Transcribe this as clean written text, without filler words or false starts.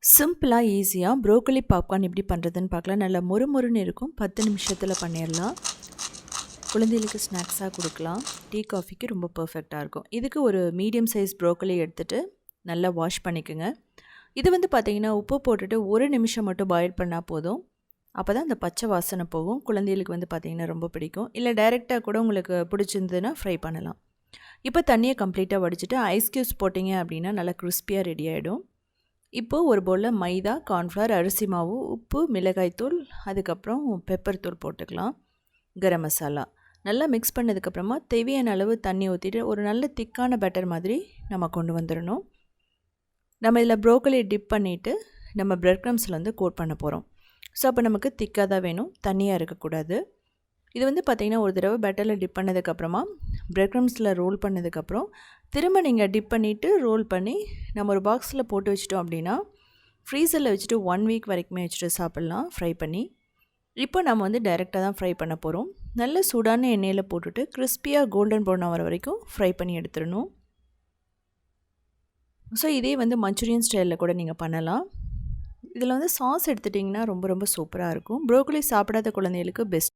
சிம்பிளாக ஈஸியாக broccoli popcorn எப்படி பண்ணுறதுன்னு பார்க்கலாம். நல்லா மொறுமொறுன்னு இருக்கும். 10 நிமிஷத்தில் பண்ணிடலாம். குழந்தைகளுக்கு ஸ்நாக்ஸாக கொடுக்கலாம். டீ காஃபிக்கு ரொம்ப பர்ஃபெக்டாக இருக்கும். இதுக்கு ஒரு மீடியம் சைஸ் ப்ரோக்கலி எடுத்துகிட்டு நல்லா வாஷ் பண்ணிக்கோங்க. இது பார்த்திங்கன்னா உப்பு போட்டுட்டு 1 நிமிஷம் மட்டும் பாயில் பண்ணால் போதும். அப்போ தான் அந்த பச்சை வாசனை போகும். குழந்தைகளுக்கு பார்த்திங்கன்னா ரொம்ப பிடிக்கும். இல்லை டைரெக்டாக கூட உங்களுக்கு பிடிச்சிருந்ததுன்னா ஃப்ரை பண்ணலாம். இப்போ தண்ணியை கம்ப்ளீட்டாக வடிச்சிட்டு ஐஸ் க்யூப்ஸ் போட்டிங்க அப்படின்னா நல்லா கிறிஸ்பியாக ரெடி ஆகிடும். இப்போது ஒரு பவுலில் மைதா, கார்ன்ஃப்ளவர், அரிசி மாவு, உப்பு, மிளகாய்த்தூள், அதுக்கப்புறம் பெப்பர் தூள் போட்டுக்கலாம். கரம் மசாலா நல்லா மிக்ஸ் பண்ணதுக்கப்புறமா தேவையான அளவு தண்ணி ஊற்றிட்டு ஒரு நல்ல திக்கான பேட்டர் மாதிரி நம்ம கொண்டு வந்துடணும். நம்ம இதில் ப்ரோக்கலி டிப் பண்ணிவிட்டு நம்ம பிரெட் க்ரம்ஸில் கோட் பண்ண போகிறோம். ஸோ அப்போ நமக்கு திக்காக தான் வேணும், தண்ணியாக இருக்கக்கூடாது. இது பார்த்திங்கன்னா ஒரு தடவை பேட்டரில் டிப் பண்ணதுக்கப்புறமா பிரெட் க்ரம்ஸில் ரோல் பண்ணதுக்கப்புறம் திரும்ப நீங்கள் டிப் பண்ணிவிட்டு ரோல் பண்ணி நம்ம ஒரு பாக்ஸில் போட்டு வச்சிட்டோம் அப்படின்னா ஃப்ரீசரில் வச்சுட்டு 1 வீக் வரைக்குமே வச்சுட்டு சாப்பிட்லாம் ஃப்ரை பண்ணி. இப்போ நம்ம டைரெக்டாக தான் ஃப்ரை பண்ண போகிறோம். நல்ல சூடான எண்ணெயில் போட்டுட்டு கிறிஸ்பியாக கோல்டன் ப்ரௌன் ஆகிற வரைக்கும் ஃப்ரை பண்ணி எடுத்துடணும். ஸோ இதே மஞ்சூரியன் ஸ்டைலில் கூட நீங்கள் பண்ணலாம். இதில் சாஸ் எடுத்துட்டிங்கன்னா ரொம்ப ரொம்ப சூப்பராக இருக்கும். ப்ரோக்கலி சாப்பிடாத குழந்தைகளுக்கு பெஸ்ட்.